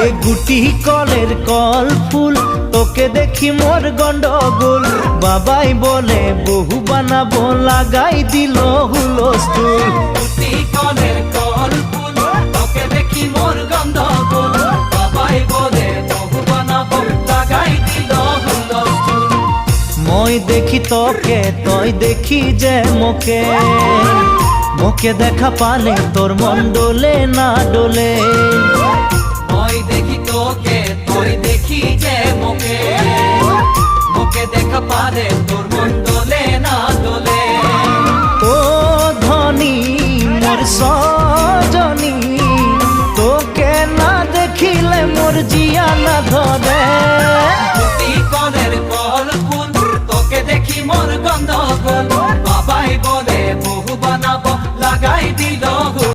এ গুটি কলের কল ফুল তোকে দেখি মোর গন্ডগোল বাবাই বলে বহু বানাবো লাগাই দিল হুলস্থুল গুটি কলের কল ফুল তোকে দেখি মোর গন্ডগোল বাবাই বলে বহু বানাবো লাগাই দিল হুলস্থুল মই দেখি তোকে তই দেখি যে মোকে মোকে দেখা পালে তোর মন ডোলে না ডোলে মই দেখি তোকে তুই দেখি যে মোকে মোকে দেখা পারে তোর মন দোলে না দোলে ও ধনী মোর সজনী তোকে না দেখিলে মোর জিয়া না ধরে গুটি কলের কল ফুল তোকে দেখি মোর গন্ধগোল বাবাই বলে বহু বানাবো লাগাই দিল